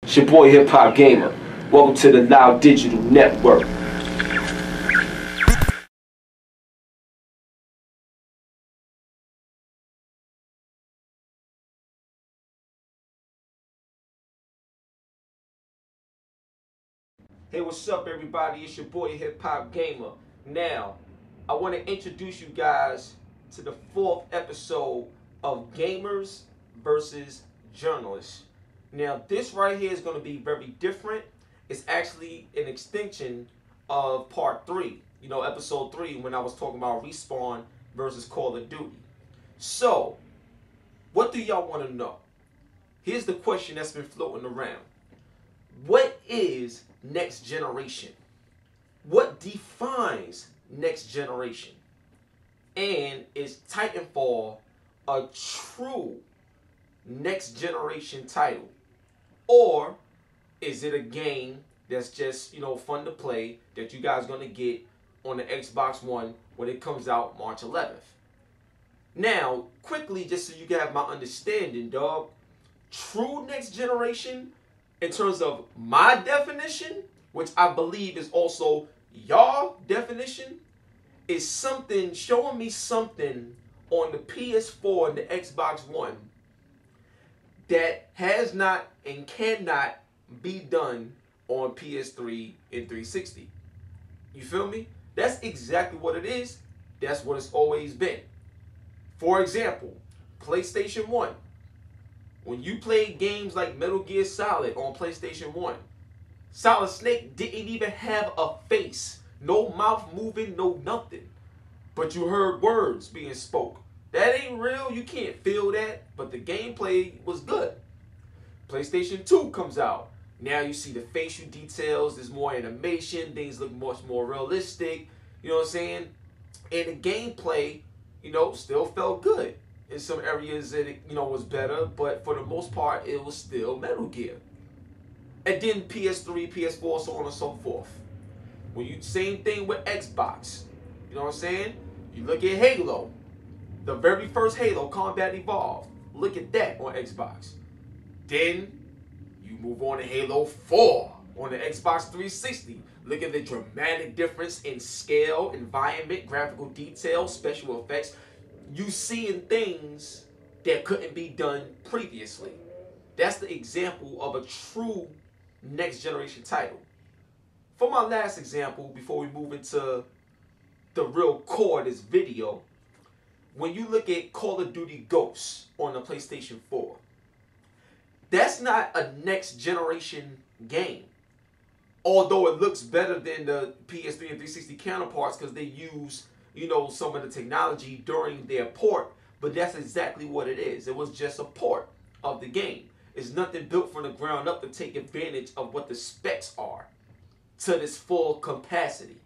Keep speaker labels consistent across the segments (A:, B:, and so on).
A: It's your boy HipHopGamer. Welcome to the Loud Digital Network. Hey, what's up, everybody? It's your boy HipHopGamer. Now, I want to introduce you guys to the 4th episode of Gamers versus Journalists. Now, this right here is going to be very different. It's actually an extension of part 3, episode 3, when I was talking about Respawn versus Call of Duty. So, what do y'all want to know? Here's the question that's been floating around. What is next generation? What defines next generation? And is Titanfall a true next generation title? Or is it a game that's just, fun to play that you guys are going to get on the Xbox One when it comes out March 11th? Now, quickly, just so you can have my understanding, dog, true next generation, in terms of my definition, which I believe is also y'all definition, is something showing me something on the PS4 and the Xbox One that has not and cannot be done on PS3 and 360. You feel me? That's exactly what it is. That's what it's always been. For example, PlayStation 1. When you played games like Metal Gear Solid on PlayStation 1, Solid Snake didn't even have a face. No mouth moving, no nothing. But you heard words being spoke. That ain't real, you can't feel that, but the gameplay was good. PlayStation 2 comes out. Now you see the facial details, there's more animation, things look much more realistic, you know what I'm saying? And the gameplay, still felt good. In some areas it, was better, but for the most part, it was still Metal Gear. And then PS3, PS4, so on and so forth. Same thing with Xbox. You know what I'm saying? You look at Halo. The very first Halo, Combat Evolved. Look at that on Xbox. Then you move on to Halo 4 on the Xbox 360. Look at the dramatic difference in scale, environment, graphical detail, special effects. You seeing things that couldn't be done previously. That's the example of a true next generation title. For my last example, before we move into the real core of this video, when you look at Call of Duty Ghosts on the PlayStation 4, that's not a next generation game. Although it looks better than the PS3 and 360 counterparts because they use, some of the technology during their port, but that's exactly what it is. It was just a port of the game. It's nothing built from the ground up to take advantage of what the specs are to this full capacity.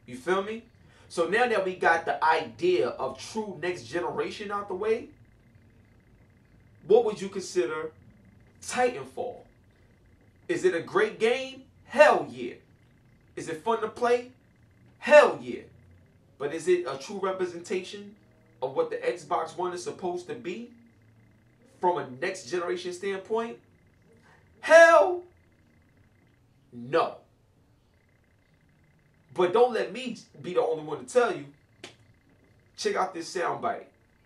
A: You feel me? So now that we got the idea of true next generation out the way, what would you consider Titanfall? Is it a great game? Hell yeah. Is it fun to play? Hell yeah. But is it a true representation of what the Xbox One is supposed to be from a next generation standpoint? Hell no. But don't let me be the only one to tell you. Check out this soundbite.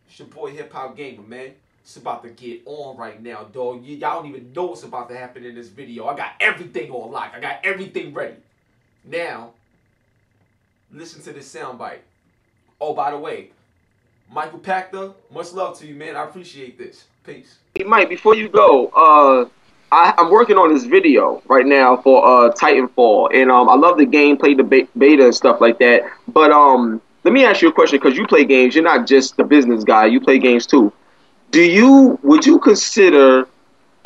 A: It's your boy HipHopGamer, man. It's about to get on right now, dog. Y'all don't even know what's about to happen in this video. I got everything on lock. I got everything ready. Now, listen to this soundbite. Oh, by the way, Michael Pachter, much love to you, man. I appreciate this. Peace.
B: Hey, Mike, before you go, I'm working on this video right now for Titanfall, and I love the gameplay, the beta and stuff like that. But let me ask you a question, because you play games. You're not just the business guy. You play games too. Would you consider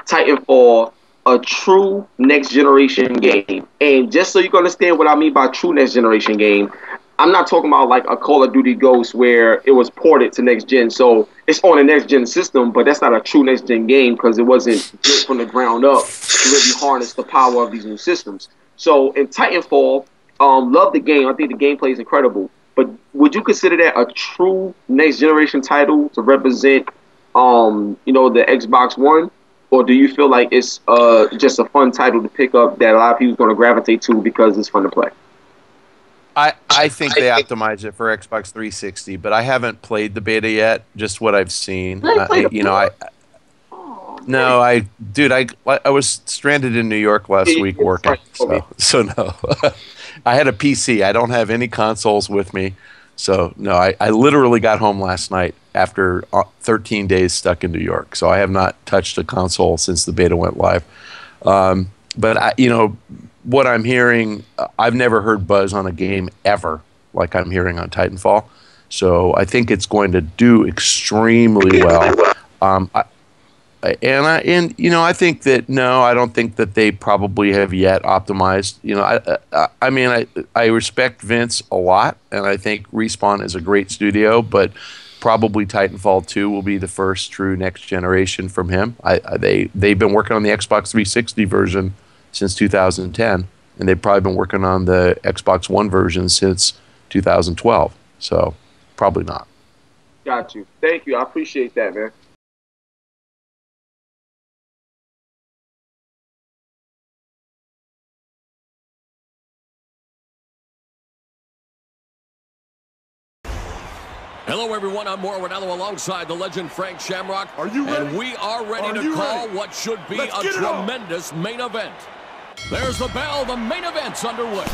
B: Titanfall a true next generation game? And just so you can understand what I mean by true next generation game, I'm not talking about like a Call of Duty Ghost where it was ported to next gen, so it's on a next gen system, but that's not a true next gen game because it wasn't built from the ground up to really harness the power of these new systems. So in Titanfall, love the game. I think the gameplay is incredible. But would you consider that a true next generation title to represent the Xbox One? or do you feel like it's just a fun title to pick up that a lot of people's going to gravitate to because it's fun to play?
C: I think they optimize it for Xbox 360, but I haven't played the beta yet. Just what I've seen. You know, no, dude, I was stranded in New York last week working, so no. I had a PC. I don't have any consoles with me, so no. I literally got home last night after 13 days stuck in New York, so I have not touched a console since the beta went live. But you know, what I'm hearing, I've never heard buzz on a game ever like I'm hearing on Titanfall, so I think it's going to do extremely well. And you know, I think that I don't think that they probably have yet optimized. You know, I mean, I respect Vince a lot, and I think Respawn is a great studio, but probably Titanfall 2 will be the first true next generation from him. They've been working on the Xbox 360 version since 2010, and they've probably been working on the Xbox One version since 2012. So probably not.
B: Got you. Thank you. I appreciate that, man.
D: Hello, everyone. I'm Mauro Ranallo alongside the legend Frank Shamrock.
E: Are you ready?
D: And we are ready to call what should be a tremendous main event. There's the bell. The main event's underway.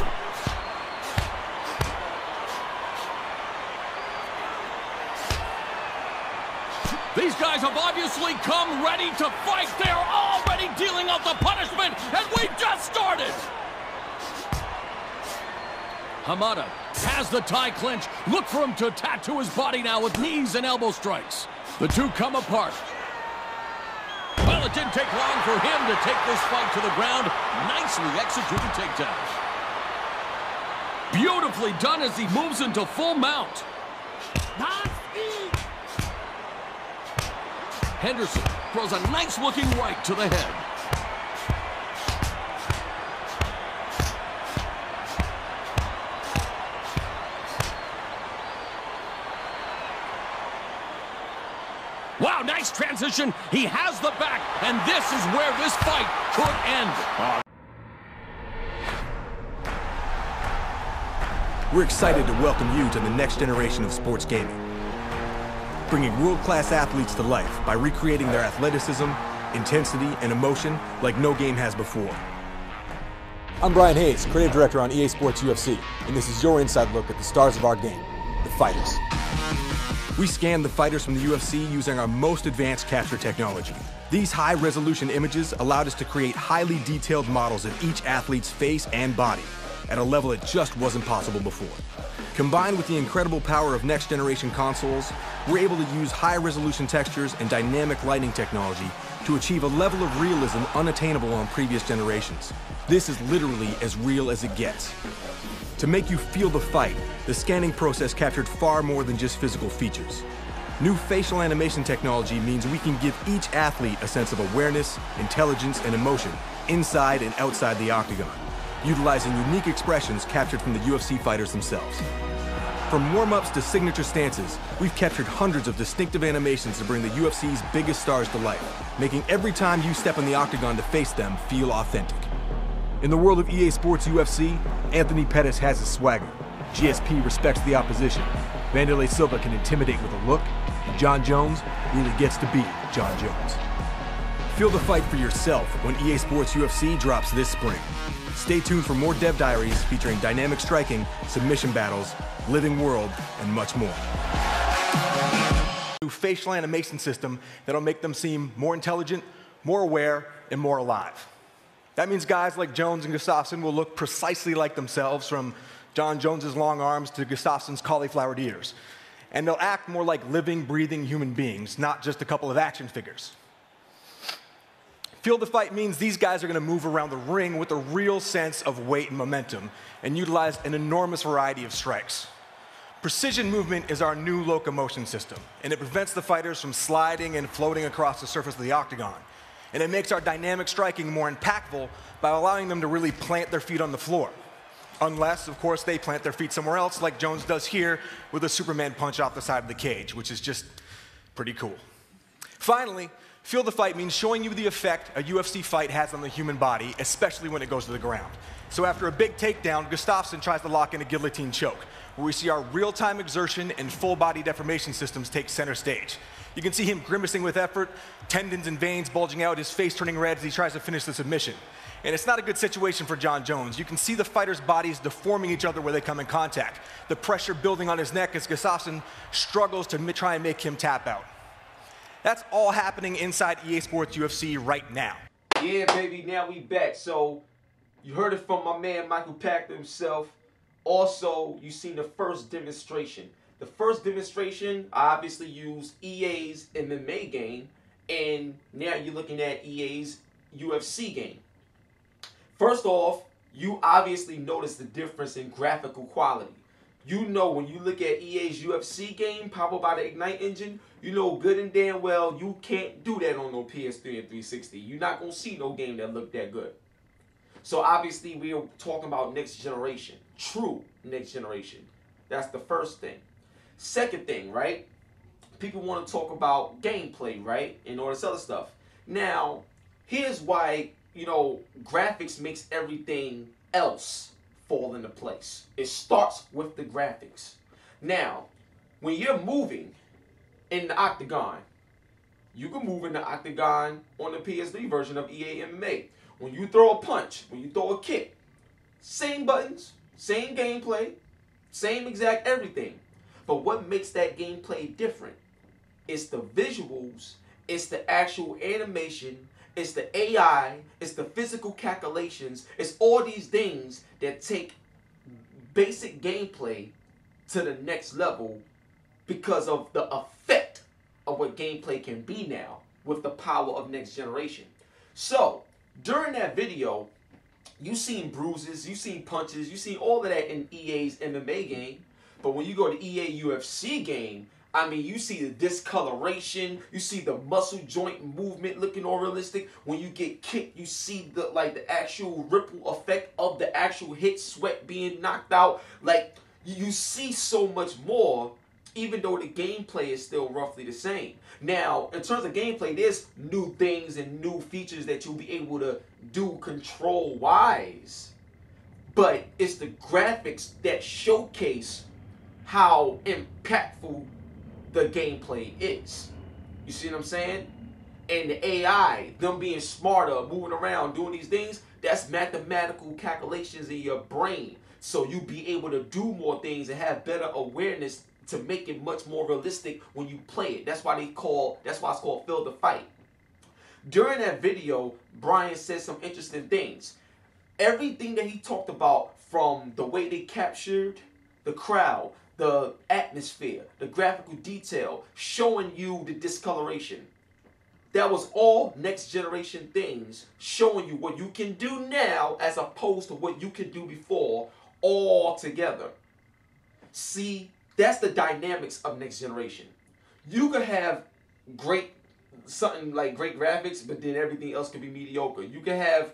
D: These guys have obviously come ready to fight. They're already dealing out the punishment, and we just started. Hamada has the tie clinch. Look for him to tattoo his body now with knees and elbow strikes. The two come apart. Well, it didn't take long for him to take this fight to the ground. Nicely executed takedown. Beautifully done as he moves into full mount. Henderson throws a nice-looking right to the head. Wow, nice transition. He has the back, and this is where this fight could end.
E: We're excited to welcome you to the next generation of sports gaming, bringing world-class athletes to life by recreating their athleticism, intensity, and emotion like no game has before.
F: I'm Brian Hayes, creative director on EA Sports UFC, and this is your inside look at the stars of our game, the fighters.
E: We scanned the fighters from the UFC using our most advanced capture technology. These high-resolution images allowed us to create highly detailed models of each athlete's face and body at a level that just wasn't possible before. Combined with the incredible power of next-generation consoles, we're able to use high-resolution textures and dynamic lighting technology to achieve a level of realism unattainable on previous generations. This is literally as real as it gets. To make you feel the fight, the scanning process captured far more than just physical features. New facial animation technology means we can give each athlete a sense of awareness, intelligence, and emotion inside and outside the octagon, utilizing unique expressions captured from the UFC fighters themselves. From warm-ups to signature stances, we've captured hundreds of distinctive animations to bring the UFC's biggest stars to life, making every time you step in the octagon to face them feel authentic. In the world of EA Sports UFC, Anthony Pettis has his swagger. GSP respects the opposition. Vanderlei Silva can intimidate with a look, and Jon Jones really gets to be Jon Jones. Feel the fight for yourself when EA Sports UFC drops this spring. Stay tuned for more dev diaries featuring dynamic striking, submission battles, living world, and much more. New facial animation system that'll make them seem more intelligent, more aware, and more alive. That means guys like Jones and Gustafsson will look precisely like themselves, from Jon Jones's long arms to Gustafsson's cauliflowered ears. And they'll act more like living, breathing human beings, not just a couple of action figures. Feel the fight means these guys are going to move around the ring with a real sense of weight and momentum and utilize an enormous variety of strikes. Precision movement is our new locomotion system, and it prevents the fighters from sliding and floating across the surface of the octagon. And it makes our dynamic striking more impactful by allowing them to really plant their feet on the floor. Unless, of course, they plant their feet somewhere else, like Jones does here with a Superman punch off the side of the cage, which is just pretty cool. Finally, Feel the fight means showing you the effect a UFC fight has on the human body, especially when it goes to the ground. So after a big takedown, Gustafsson tries to lock in a guillotine choke, where we see our real-time exertion and full-body deformation systems take center stage. You can see him grimacing with effort, tendons and veins bulging out, his face turning red as he tries to finish the submission. And it's not a good situation for Jon Jones. You can see the fighters' bodies deforming each other where they come in contact. The pressure building on his neck as Gustafsson struggles to try and make him tap out. That's all happening inside EA Sports UFC right now.
A: Yeah, baby, now we back. So, you heard it from my man Michael Pachter himself. Also, you seen the first demonstration. The first demonstration, I obviously used EA's MMA game, and now you're looking at EA's UFC game. First off, you obviously notice the difference in graphical quality. You know when you look at EA's UFC game, powered by the Ignite engine, you know good and damn well you can't do that on no PS3 and 360. You're not going to see no game that look that good. So obviously we're talking about next generation. True next generation. That's the first thing. Second thing, right? People want to talk about gameplay, right? And all this other stuff. Now, here's why, graphics makes everything else fall into place. It starts with the graphics. Now, when you're moving in the octagon, you can move in the octagon on the PS3 version of EA MMA. When you throw a punch, when you throw a kick, same buttons, same gameplay, same exact everything. But what makes that gameplay different? It's the visuals, it's the actual animation, it's the AI, it's the physical calculations, it's all these things that take basic gameplay to the next level because of the effect of what gameplay can be now with the power of next generation. So, during that video, you seen bruises, you seen punches, you seen all of that in EA's MMA game. But when you go to EA UFC game, I mean, you see the discoloration, you see the muscle joint movement looking all realistic. When you get kicked, you see the actual ripple effect of the actual hit, sweat being knocked out. Like, you see so much more, even though the gameplay is still roughly the same. Now, in terms of gameplay, there's new things and new features that you'll be able to do control-wise. But it's the graphics that showcase how impactful the gameplay is. You see what I'm saying? And the AI, them being smarter, moving around, doing these things, that's mathematical calculations in your brain. So you be able to do more things and have better awareness to make it much more realistic when you play it. That's why it's called Feel the Fight. During that video, Brian said some interesting things. Everything that he talked about, from the way they captured the crowd, the atmosphere, the graphical detail, showing you the discoloration. That was all next generation things, showing you what you can do now as opposed to what you could do before, all together. See, that's the dynamics of next generation. You could have something like great graphics, but then everything else could be mediocre. You could have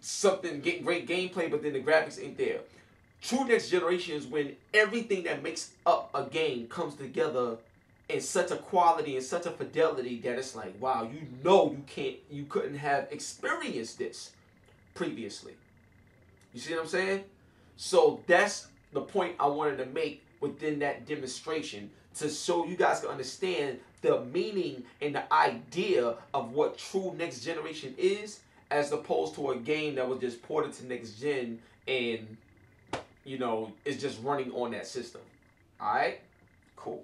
A: something, get great gameplay, but then the graphics ain't there. True next generation is when everything that makes up a game comes together in such a quality and such a fidelity that it's like, wow, you couldn't have experienced this previously. You see what I'm saying? So that's the point I wanted to make within that demonstration, to show you guys can understand the meaning and the idea of what true next generation is, as opposed to a game that was just ported to next gen and it's just running on that system. Alright? Cool.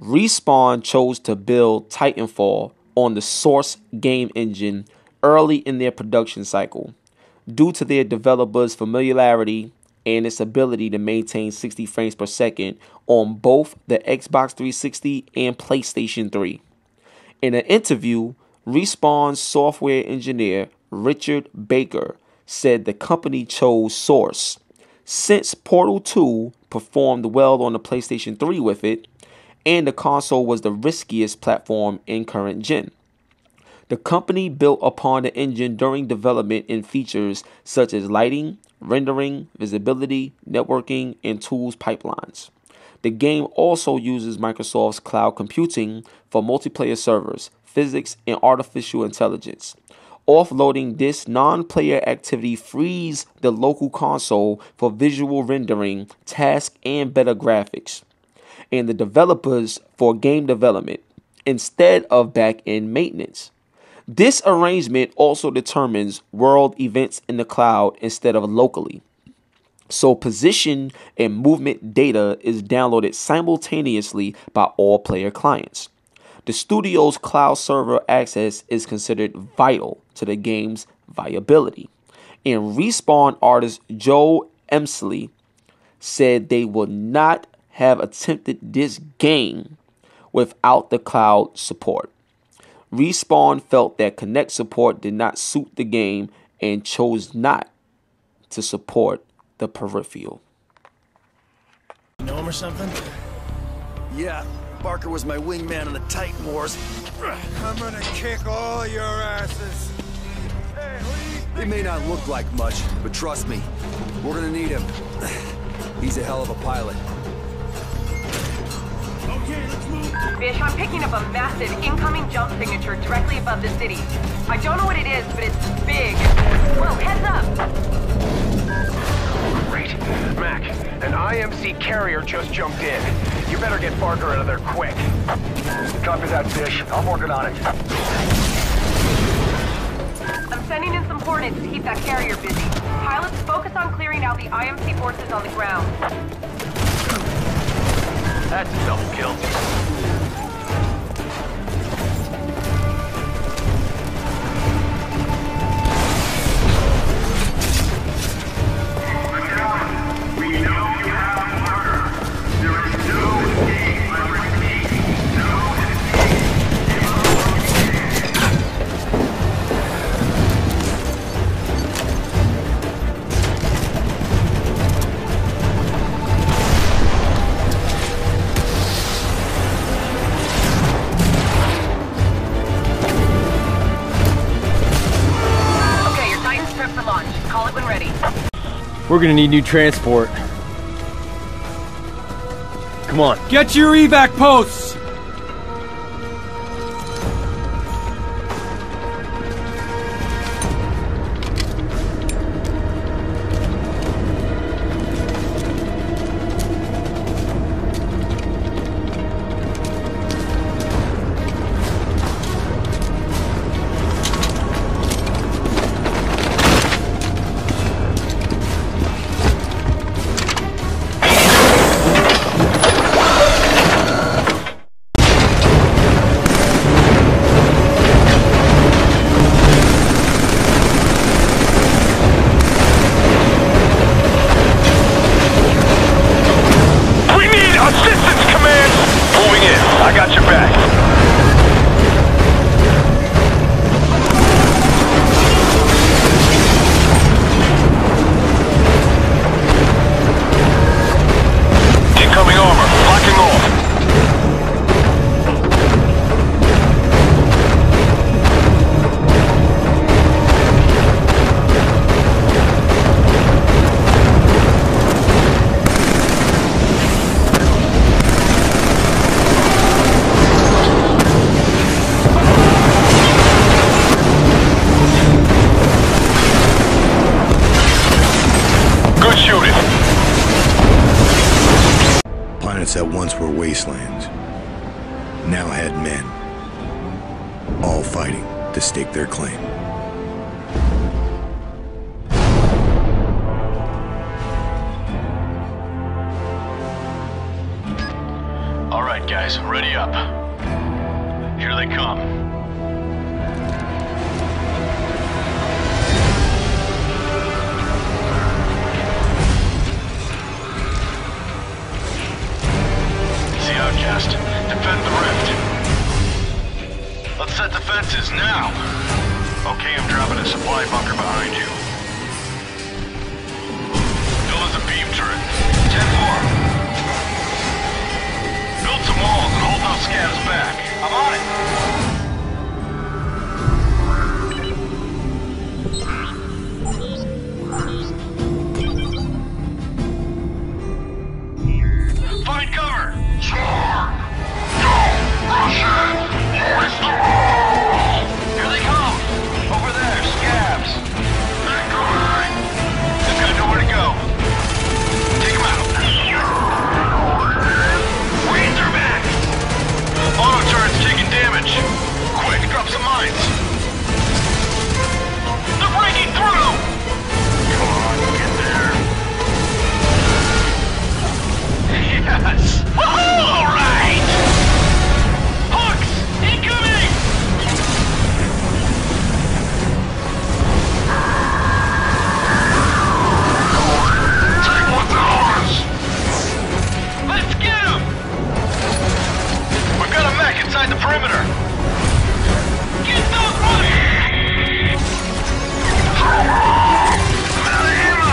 A: Respawn chose to build Titanfall on the Source game engine early in their production cycle, due to their developers' familiarity and its ability to maintain 60 frames per second on both the Xbox 360 and PlayStation 3. In an interview, Respawn's software engineer Richard Baker said the company chose Source since Portal 2 performed well on the PlayStation 3 with it, and the console was the riskiest platform in current gen. The company built upon the engine during development in features such as lighting, rendering, visibility, networking, and tools pipelines. The game also uses Microsoft's cloud computing for multiplayer servers, physics, and artificial intelligence. Offloading this non-player activity frees the local console for visual rendering, tasks, and better graphics, and the developers for game development instead of back-end maintenance. This arrangement also determines world events in the cloud instead of locally. So position and movement data is downloaded simultaneously by all player clients. The studio's cloud server access is considered vital to the game's viability. And Respawn artist Joe Emsley said they would not have attempted this game without the cloud support. Respawn felt that Kinect support did not suit the game and chose not to support the peripheral.
G: You know him or something?
H: Yeah, Barker was my wingman in the Titan Wars.
G: I'm gonna kick all your asses. Hey, who do you think?
H: He may not look like much, but trust me, we're gonna need him. He's a hell of a pilot.
G: Okay, let's move.
I: Bish, I'm picking up a massive incoming jump signature directly above the city. I don't know what it is, but it's big. Whoa, heads up!
J: Great. Mac, an IMC carrier just jumped in. You better get Barker out of there quick. Copy that, Bish. I'm working on it.
I: I'm sending in some Hornets to keep that carrier busy. Pilots, focus on clearing out the IMC forces on the ground.
J: That's a double kill.
K: We're gonna need new transport. Come on. Get your evac posts!
L: That once were wastelands now had men, all fighting to stake their claim.
J: All right, guys, ready up. Here they come. Outcast, defend the rift. Let's set defenses now. Okay, I'm dropping a supply bunker behind you. Build us a beam turret. 10-4. Build some walls and hold those scavs back. I'm on it. Here they come! Over there, scabs! Incoming! Just gotta know where to go. Take him out! Weeds are back! Auto turret's taking damage! Quick, drop some mines! They're breaking through! Come on, get there! Yes! All right! Hooks! Incoming! Take what's ours! Let's get him! We've got a mech inside the perimeter! Get those money! I'm out of ammo!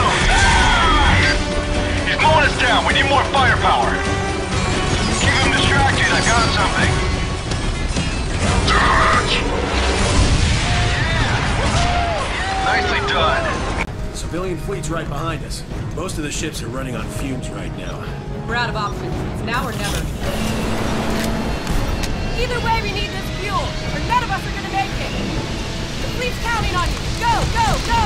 J: He's mowing us down. We need more firepower. Keep him distracted. I got something. Nicely done.
M: Civilian fleet's right behind us. Most of the ships are running on fumes right now.
I: We're out of options. It's now or never. Either way, we need this fuel, or none of us are gonna make it. The fleet's counting on you. Go, go, go!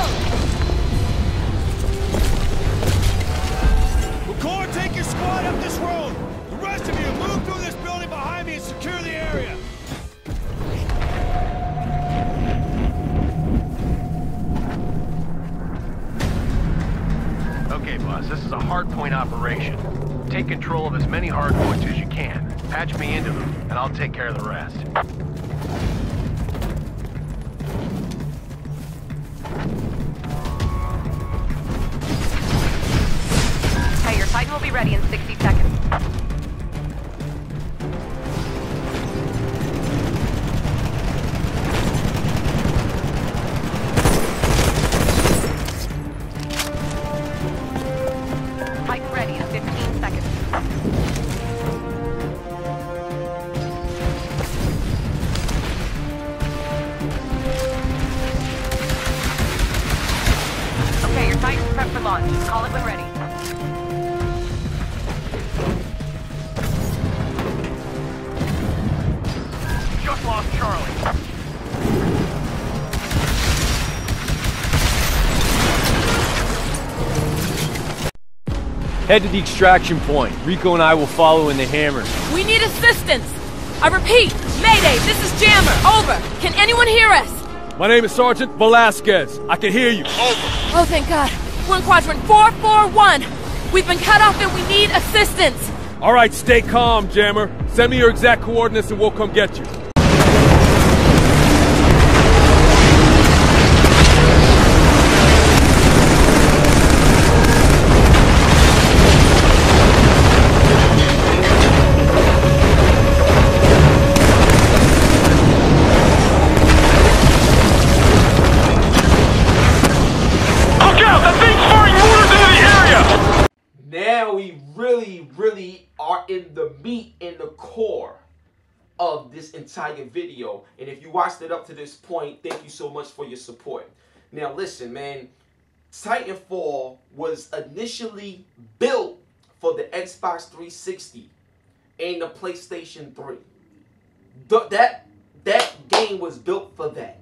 G: McCord, take your squad up this road. The rest of you move through this building behind me and secure the area.
J: Okay, boss, this is a hardpoint operation. Take control of as many hardpoints as you can. Patch me into them, and I'll take care of the rest.
I: Hey, your Titan will be ready in 60 seconds. Titan ready in 15 seconds. Okay, your Titan's prepped for launch. Call it when ready.
J: Just lost Charlie.
K: Head to the extraction point. Rico and I will follow in the Hammer.
N: We need assistance! I repeat, Mayday, this is Jammer. Over. Can anyone hear us?
K: My name is Sergeant Velasquez. I can hear you. Over.
N: Oh, thank God. We're in quadrant 441. We've been cut off and we need assistance.
K: All right, stay calm, Jammer. Send me your exact coordinates and we'll come get you.
A: Now we really are in the meat and the core of this entire video. And if you watched it up to this point, thank you so much for your support. Now listen, man, Titanfall was initially built for the Xbox 360 and the PlayStation 3. That game was built for that.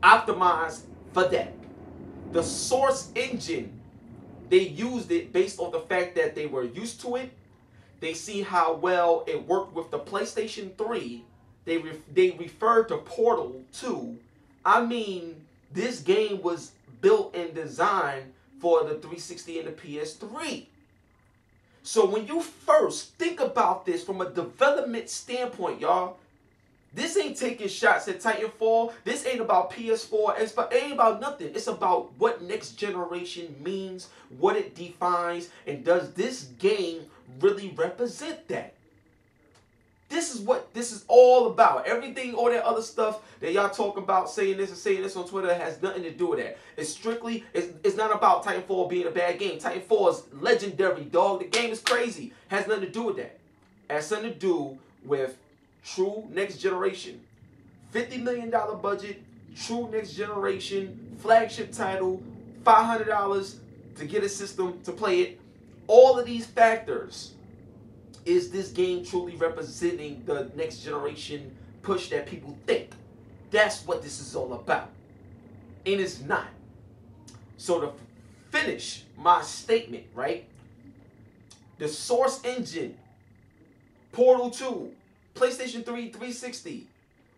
A: Optimized for that. The Source engine, they used it based on the fact that they were used to it. They see how well it worked with the PlayStation 3. They referred to Portal 2. I mean, this game was built and designed for the 360 and the PS3. So when you first think about this from a development standpoint, y'all, this ain't taking shots at Titanfall. This ain't about PS4. It ain't about nothing. It's about what next generation means, what it defines, and does this game really represent that? This is what this is all about. Everything, all that other stuff that y'all talk about, saying this and saying this on Twitter, has nothing to do with that. It's strictly, it's not about Titanfall being a bad game. Titanfall is legendary, dog. The game is crazy. Has nothing to do with that. It has something to do with true next generation. $50 million budget, true next generation, flagship title, $500 to get a system to play it. All of these factors is this game truly representing the next generation push that people think? That's what this is all about. And it's not. So to finish my statement, right? The Source Engine, Portal 2, PlayStation 3, 360,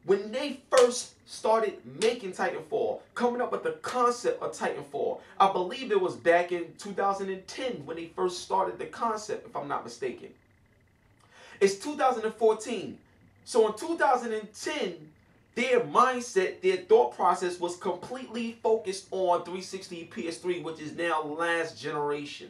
A: when they first started making Titanfall, coming up with the concept of Titanfall, I believe it was back in 2010 when they first started the concept, if I'm not mistaken. It's 2014. So in 2010, their mindset, their thought process was completely focused on 360 PS3, which is now last generation.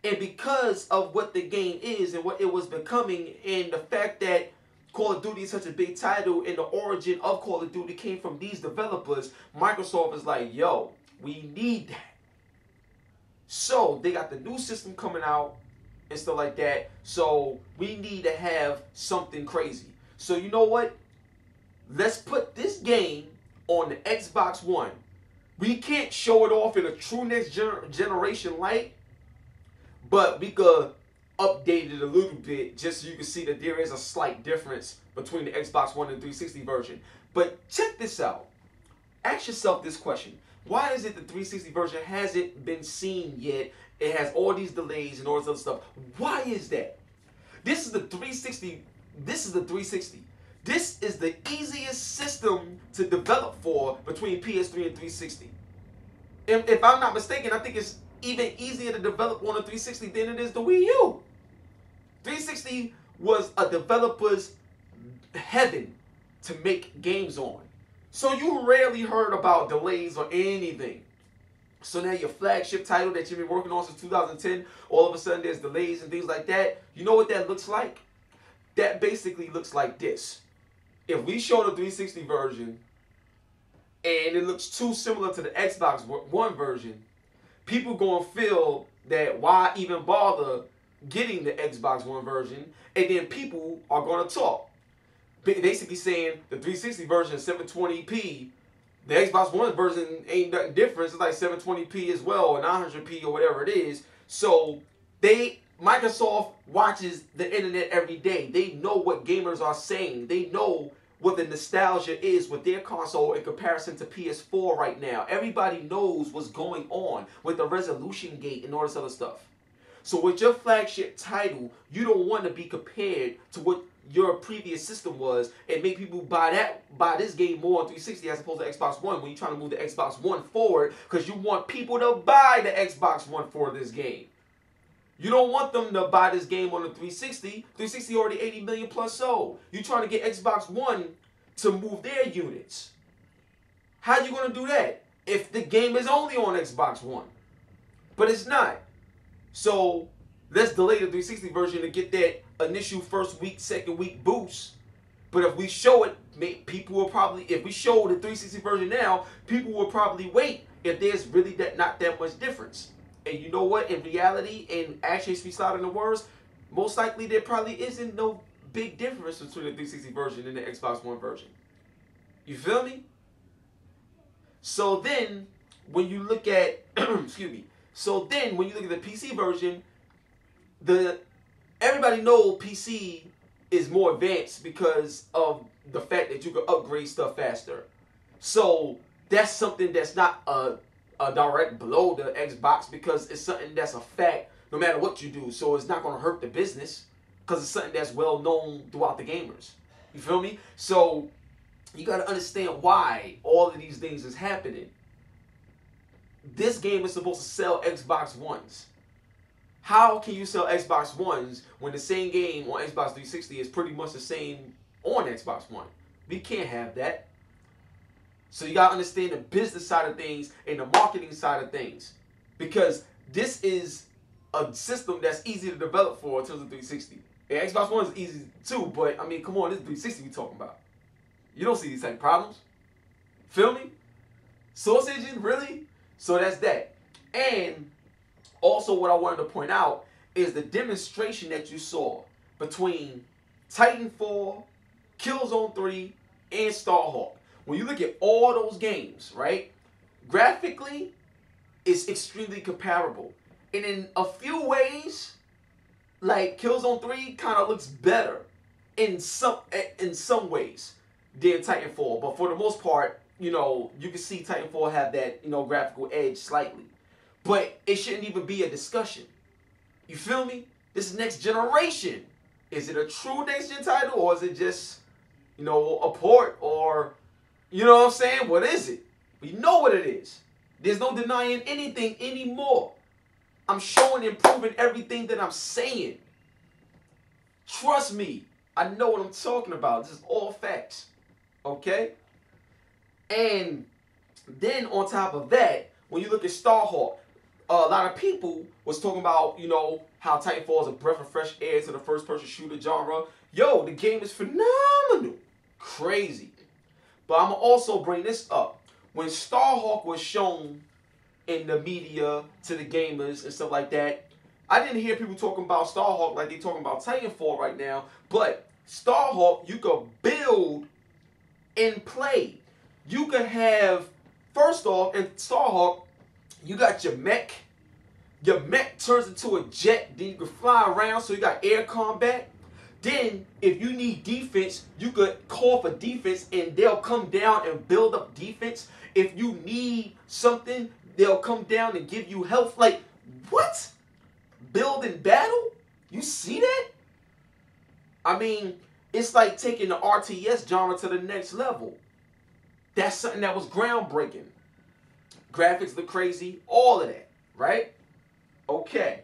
A: And because of what the game is and what it was becoming, and the fact that Call of Duty is such a big title and the origin of Call of Duty came from these developers, Microsoft is like, yo, we need that. So they got the new system coming out and stuff like that. So we need to have something crazy. So you know what? Let's put this game on the Xbox One. We can't show it off in a true next generation light, but we could update it a little bit just so you can see that there is a slight difference between the Xbox One and 360 version. But check this out. Ask yourself this question. Why is it the 360 version hasn't been seen yet? It has all these delays and all this other stuff. Why is that? This is the 360. This is the 360. This is the easiest system to develop for between PS3 and 360. If I'm not mistaken, I think it's even easier to develop on a 360 than it is the Wii U. 360 was a developer's heaven to make games on. So you rarely heard about delays or anything. So now your flagship title that you've been working on since 2010, all of a sudden there's delays and things like that. You know what that looks like? That basically looks like this. If we show the 360 version and it looks too similar to the Xbox One version, people gonna feel that why even bother getting the Xbox One version, and then people are gonna talk. Basically saying the 360 version is 720p, the Xbox One version ain't nothing different. It's like 720p as well, or 900p or whatever it is. So Microsoft watches the internet every day. They know what gamers are saying. They know what the nostalgia is with their console in comparison to PS4 right now. Everybody knows what's going on with the resolution gate and all this other stuff. So with your flagship title, you don't want to be compared to what your previous system was and make people buy this game more on 360 as opposed to Xbox One when you're trying to move the Xbox One forward because you want people to buy the Xbox One for this game. You don't want them to buy this game on the 360. 360 already 80 million plus sold. You're trying to get Xbox One to move their units. How you going to do that if the game is only on Xbox One? But it's not. So let's delay the 360 version to get that initial first week, second week boost. But if we show it, people will probably, if we show the 360 version now, people will probably wait if there's really not that much difference. And you know what? In reality, and actually speaks louder than words, most likely there probably isn't no big difference between the 360 version and the Xbox One version. You feel me? So then, when you look at, excuse me. So then, when you look at the PC version, everybody knows PC is more advanced because of the fact that you can upgrade stuff faster. So that's something that's not a direct blow to Xbox because it's something that's a fact no matter what you do. So it's not going to hurt the business because it's something that's well known throughout the gamers. You feel me? So you got to understand why all of these things is happening. This game is supposed to sell Xbox Ones. How can you sell Xbox Ones when the same game on Xbox 360 is pretty much the same on Xbox One? We can't have that. So you got to understand the business side of things and the marketing side of things. Because this is a system that's easy to develop for in terms of 360. And Xbox One is easy too, but I mean, come on, this is 360 we talking about. You don't see these same problems. Feel me? Source Engine, really? So that's that. And also what I wanted to point out is the demonstration that you saw between Titanfall, Killzone 3, and Starhawk. When you look at all those games, right, graphically, it's extremely comparable. And in a few ways, like Killzone 3 kind of looks better in some ways than Titanfall. But for the most part, you know, you can see Titanfall have that, you know, graphical edge slightly. But it shouldn't even be a discussion. You feel me? This is next generation. Is it a true next gen title, or is it just, you know, a port, or, you know what I'm saying? What is it? We know what it is. There's no denying anything anymore. I'm showing and proving everything that I'm saying. Trust me. I know what I'm talking about. This is all facts. Okay? And then on top of that, when you look at Starhawk, a lot of people was talking about, you know, how Titanfall is a breath of fresh air to the first-person shooter genre. Yo, the game is phenomenal. Crazy. But I'm going to also bring this up. When Starhawk was shown in the media to the gamers and stuff like that, I didn't hear people talking about Starhawk like they talking about Titanfall right now. But Starhawk, you could build and play. You could have, first off, in Starhawk, you got your mech. Your mech turns into a jet. Then you can fly around, so you got air combat. Then, if you need defense, you could call for defense, and they'll come down and build up defense. If you need something, they'll come down and give you health. Like, what? Build in battle? You see that? I mean, it's like taking the RTS genre to the next level. That's something that was groundbreaking. Graphics look crazy, all of that, right? Okay.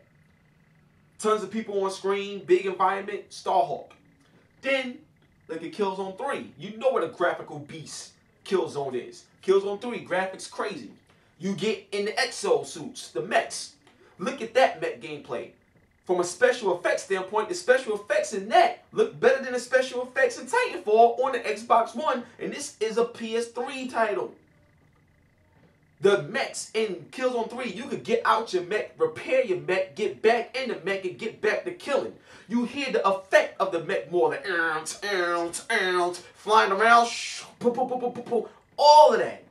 A: Tons of people on screen, big environment, Starhawk. Then, look at Killzone 3. You know what a graphical beast Killzone is. Killzone 3, graphics crazy. You get in the exosuits, the mechs. Look at that mech gameplay. From a special effects standpoint, the special effects in that look better than the special effects in Titanfall on the Xbox One, and this is a PS3 title. The mechs in Killzone 3, you could get out your mech, repair your mech, get back in the mech, and get back to killing. You hear the effect of the mech more, like flying around, all of that.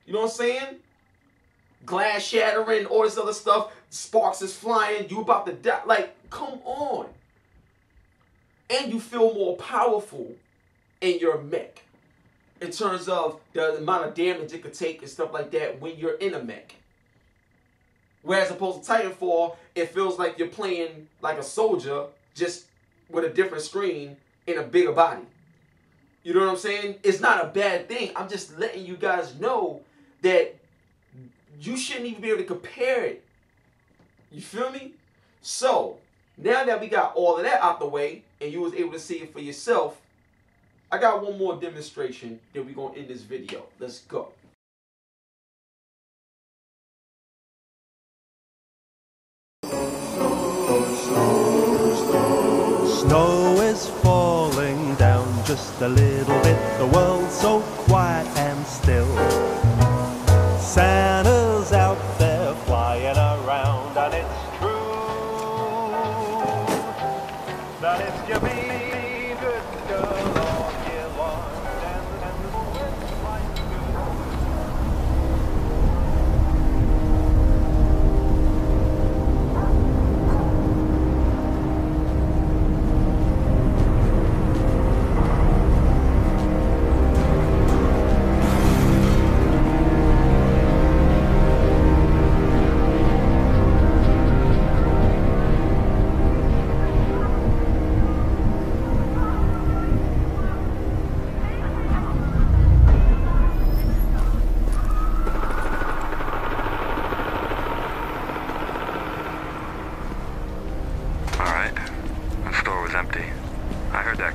A: You know what I'm saying? Glass shattering, all this other stuff. Sparks is flying. You about to die. Like, come on. And you feel more powerful in your mech in terms of the amount of damage it could take and stuff like that when you're in a mech. Whereas opposed to Titanfall, it feels like you're playing like a soldier, just with a different screen in a bigger body. You know what I'm saying? It's not a bad thing. I'm just letting you guys know that you shouldn't even be able to compare it. You feel me? So, now that we got all of that out the way, and you was able to see it for yourself, I got one more demonstration that we're going to end this video. Let's go.
O: Snow is falling down just a little bit. The world's so quiet and still. Santa's out there flying around, and it's true that if you be a good girl all year long, and it's like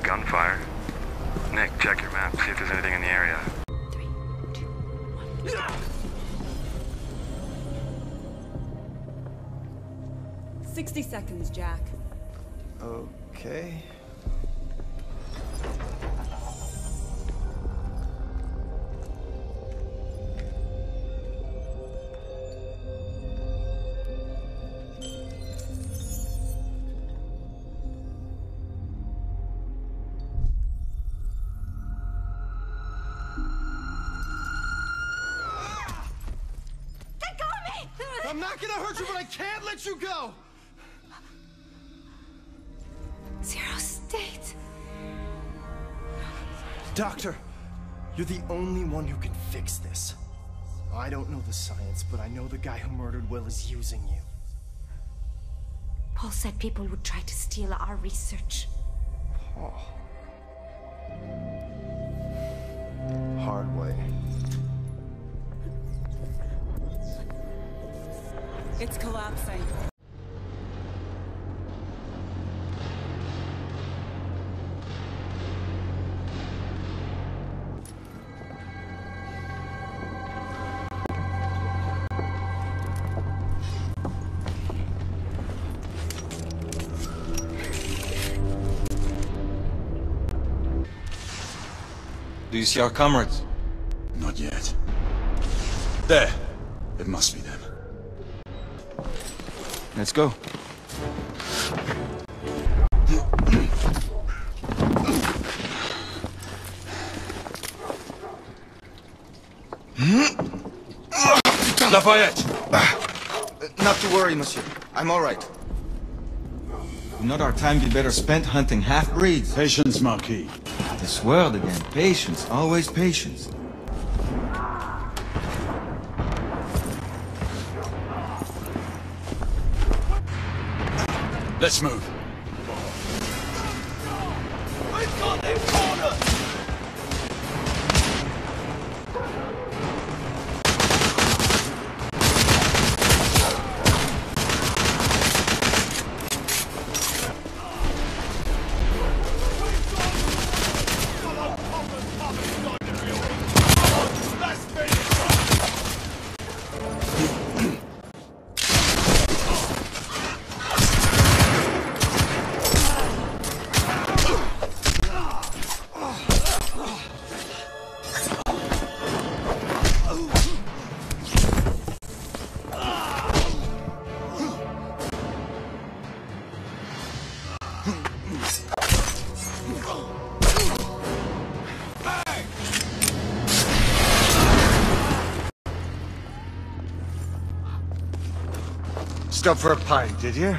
P: gunfire. Nick, check your map, see if there's anything in the area.
N: 3, 2, 1. 60 seconds, Jack.
Q: Okay.
G: I'm not gonna hurt you, but I can't let you go!
R: Zero state.
Q: Doctor, you're the only one who can fix this. I don't know the science, but I know the guy who murdered Will is using you.
R: Paul said people would try to steal our research.
Q: Paul. Hard way.
S: It's collapsing.
T: Do you see our comrades?
U: Not yet. There! It must be them.
T: Let's go.
U: Lafayette!
T: Not to worry, monsieur. I'm all right. Not our time be better spent hunting half-breeds.
U: Patience, Marquis.
T: This word again. Patience. Always patience.
U: Let's move.
G: We've got them cornered!
U: Stop for a pint, did you?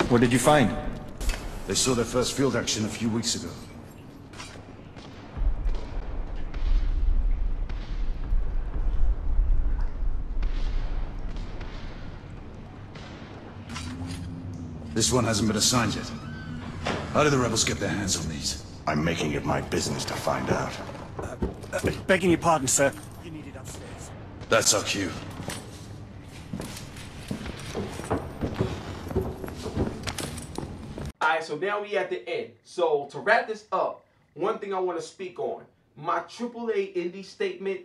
T: What did you find?
U: They saw their first field action a few weeks ago. This one hasn't been assigned yet. How did the rebels get their hands on these?
L: I'm making it my business to find out.
G: Begging your pardon, sir. You need it upstairs.
U: That's our cue.
A: Alright, so now we at the end. So to wrap this up, one thing I want to speak on. My AAA indie statement,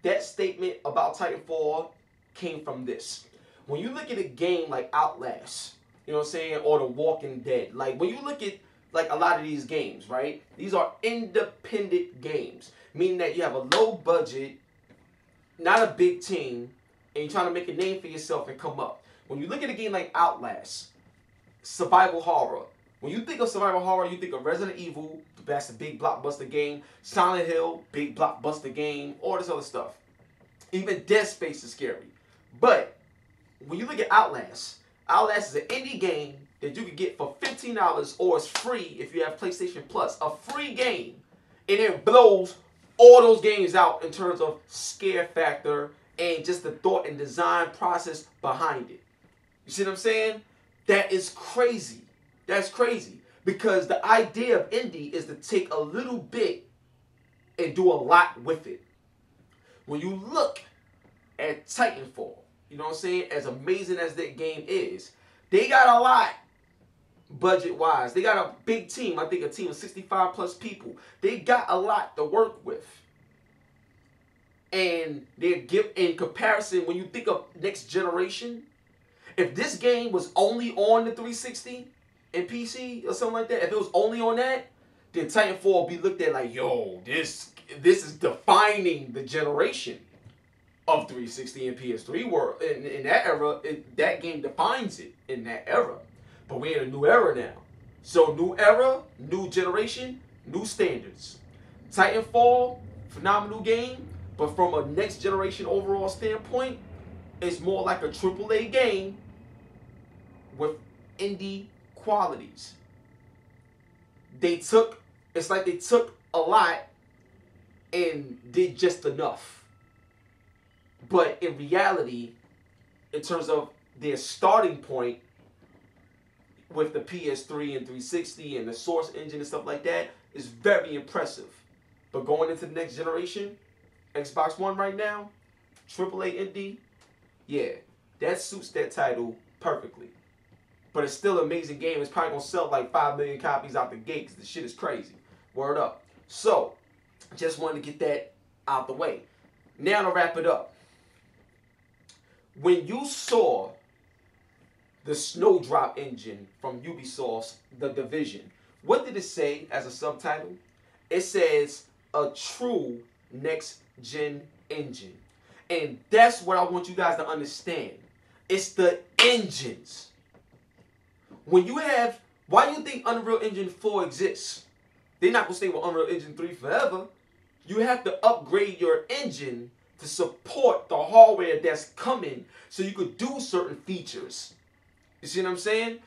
A: that statement about Titanfall came from this. When you look at a game like Outlast, you know what I'm saying, or The Walking Dead, like when you look at like a lot of these games, right? These are independent games, meaning that you have a low budget, not a big team, and you're trying to make a name for yourself and come up. When you look at a game like Outlast, survival horror. When you think of survival horror, you think of Resident Evil, that's a big blockbuster game. Silent Hill, big blockbuster game, all this other stuff. Even Dead Space is scary. But when you look at Outlast, Outlast is an indie game that you can get for $15 or it's free if you have PlayStation Plus. A free game. And it blows all those games out in terms of scare factor and just the thought and design process behind it. You see what I'm saying? That is crazy. That's crazy. Because the idea of indie is to take a little bit and do a lot with it. When you look at Titanfall, you know what I'm saying, as amazing as that game is, they got a lot budget-wise. They got a big team. I think a team of 65 plus people. They got a lot to work with. And they give, in comparison, when you think of next generation, if this game was only on the 360 and PC or something like that, if it was only on that, then Titanfall would be looked at like, yo, this is defining the generation of 360 and PS3 world. In that era, that game defines it in that era. But we're in a new era now. So new era, new generation, new standards. Titanfall, phenomenal game, but from a next generation overall standpoint, it's more like a AAA game with indie qualities. It's like they took a lot and did just enough. But in reality, in terms of their starting point with the PS3 and 360 and the Source engine and stuff like that, is very impressive. But going into the next generation, Xbox One right now, AAA indie, yeah, that suits that title perfectly. But it's still an amazing game. It's probably going to sell like 5 million copies out the gate because the shit is crazy. Word up. So, just wanted to get that out the way. Now to wrap it up. When you saw the Snowdrop engine from Ubisoft's The Division, what did it say as a subtitle? It says, a true next-gen engine. And that's what I want you guys to understand. It's the engines. When you have, why do you think Unreal Engine 4 exists? They're not going to stay with Unreal Engine 3 forever. You have to upgrade your engine to support the hardware that's coming so you could do certain features. You see what I'm saying?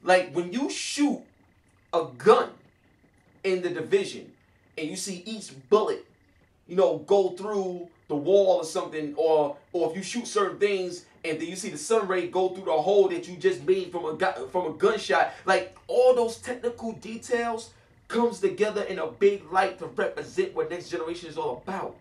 A: Like when you shoot a gun in The Division and you see each bullet, you know, go through the wall or something, or if you shoot certain things and then you see the sun ray go through the hole that you just made from a gunshot, like all those technical details comes together in a big light to represent what next generation is all about.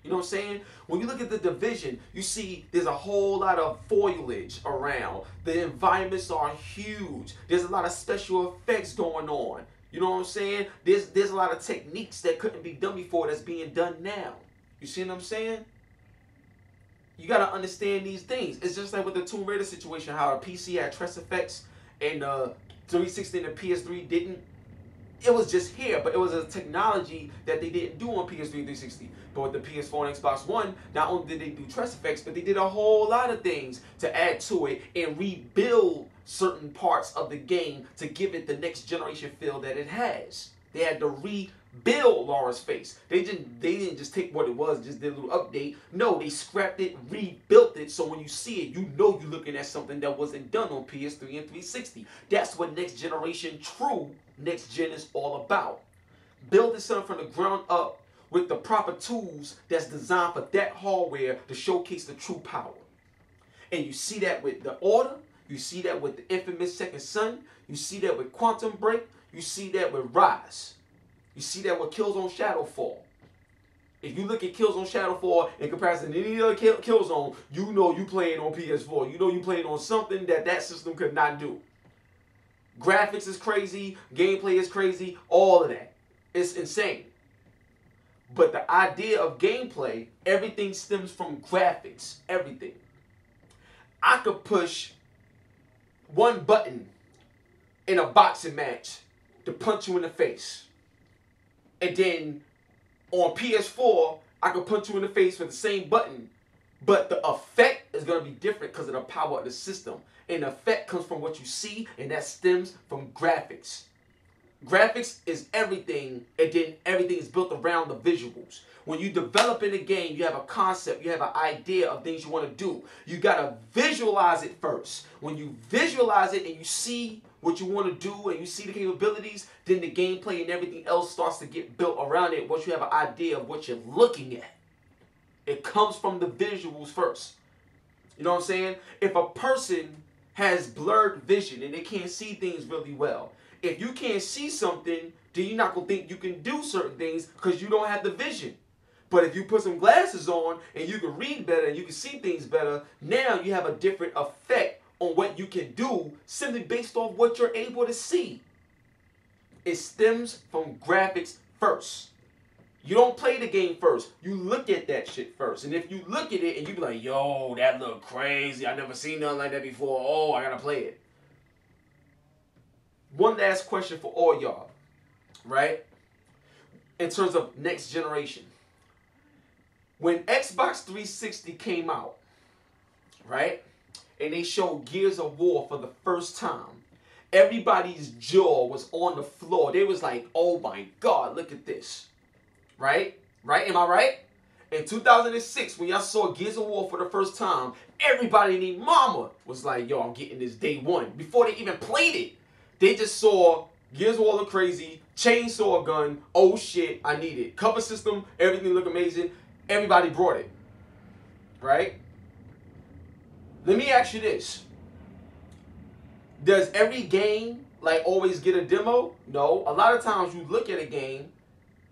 A: You know what I'm saying? When you look at The Division, you see there's a whole lot of foliage around. The environments are huge. There's a lot of special effects going on. You know what I'm saying? There's a lot of techniques that couldn't be done before that's being done now. You see what I'm saying? You got to understand these things. It's just like with the Tomb Raider situation, how a PC had stress effects and 360 and the PS3 didn't. It was just here, but it was a technology that they didn't do on PS3 and 360. But with the PS4 and Xbox One, not only did they do stress effects, but they did a whole lot of things to add to it and rebuild certain parts of the game to give it the next generation feel that it has. They had to rebuild Laura's face. They didn't just take what it was, just did a little update. No, they scrapped it, rebuilt it, so when you see it, you know you're looking at something that wasn't done on PS3 and 360. That's what next generation, true next gen is all about. Building something from the ground up with the proper tools that's designed for that hardware to showcase the true power. And you see that with The Order, you see that with the infamous Second Son, you see that with Quantum Break, you see that with Rise. You see that with Killzone Shadowfall. If you look at Killzone Shadowfall in comparison to any other Killzone, you know you playing on PS4. You know you playing on something that system could not do. Graphics is crazy, gameplay is crazy, all of that. It's insane. But the idea of gameplay, everything stems from graphics. Everything. I could push one button in a boxing match to punch you in the face. And then on PS4, I could punch you in the face with the same button. But the effect is going to be different because of the power of the system. And the effect comes from what you see, and that stems from graphics. Graphics is everything, and then everything is built around the visuals. When you develop in a game, you have a concept, you have an idea of things you want to do. You got to visualize it first. When you visualize it and you see what you want to do and you see the capabilities, then the gameplay and everything else starts to get built around it once you have an idea of what you're looking at. It comes from the visuals first. You know what I'm saying? If a person has blurred vision and they can't see things really well, if you can't see something, then you're not going to think you can do certain things because you don't have the vision. But if you put some glasses on and you can read better and you can see things better, now you have a different effect on what you can do simply based off what you're able to see. It stems from graphics first. You don't play the game first. You look at that shit first. And if you look at it and you be like, yo, that look crazy. I never seen nothing like that before. Oh, I gotta play it. One last question for all y'all, right? In terms of next generation. When Xbox 360 came out, right? And they showed Gears of War for the first time. everybody's jaw was on the floor. They was like, oh my God, look at this. Right? Right? Am I right? In 2006, when y'all saw Gears of War for the first time, everybody and their mama was like, yo, I'm getting this day one. Before they even played it, they just saw Gears of War look crazy, chainsaw gun, oh shit, I need it. Cover system, everything look amazing. Everybody brought it. Right? Let me ask you this. Does every game like always get a demo? No. A lot of times you look at a game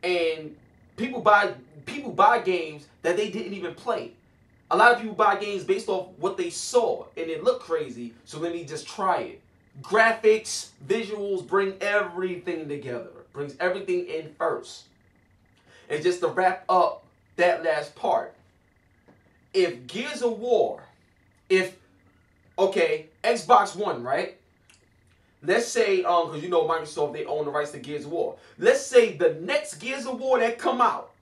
A: and people buy games that they didn't even play. A lot of people buy games based off what they saw and it looked crazy, so let me just try it. Graphics, visuals bring everything together. Brings everything in first. And just to wrap up that last part, if Gears of War, okay, Xbox One, right? Let's say, because you know Microsoft, they own the rights to Gears of War. Let's say the next Gears of War that come out,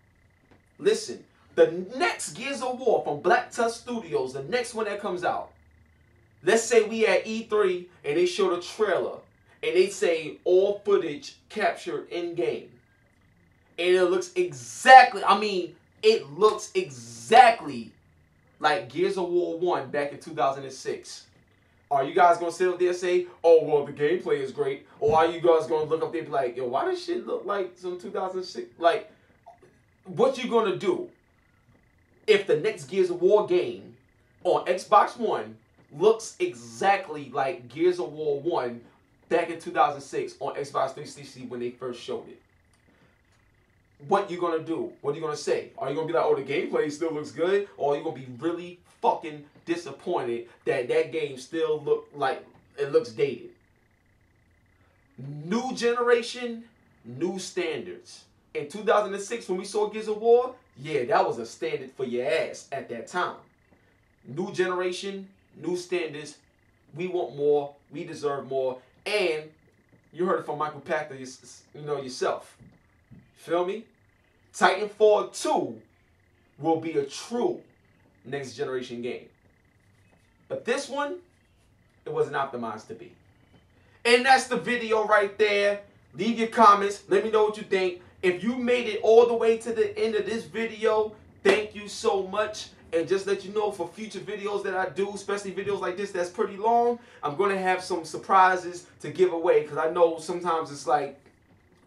A: listen, the next Gears of War from Black Tusk Studios, the next one that comes out, let's say we at E3 and they show the trailer and they say all footage captured in-game. And it looks exactly, it looks exactly like Gears of War 1 back in 2006. Are you guys going to sit up there and say, oh, well, the gameplay is great? Or are you guys going to look up there and be like, yo, why does shit look like some 2006? Like, what you going to do if the next Gears of War game on Xbox One looks exactly like Gears of War 1 back in 2006 on Xbox 360 when they first showed it? What you going to do? What are you going to say? Are you going to be like, oh, the gameplay still looks good? Or are you going to be really fucking disappointed that that game still look like it looks dated? New generation, new standards. In 2006, when we saw Gears of War, yeah, that was a standard for your ass at that time. New generation, new standards. We want more. We deserve more. And you heard it from Michael Pachter, yourself. Feel me? Titanfall 2 will be a true next generation game. But this one, it wasn't optimized to be. And that's the video right there. Leave your comments. Let me know what you think. If you made it all the way to the end of this video, thank you so much. And just let you know, for future videos that I do, especially videos like this that's pretty long, I'm going to have some surprises to give away. Because I know sometimes it's like,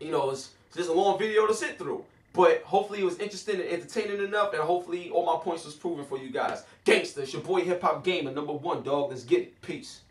A: it's just a long video to sit through. But hopefully it was interesting and entertaining enough, and hopefully all my points was proven for you guys. Gangsta, it's your boy HipHopGamer, #1, dog. Let's get it. Peace.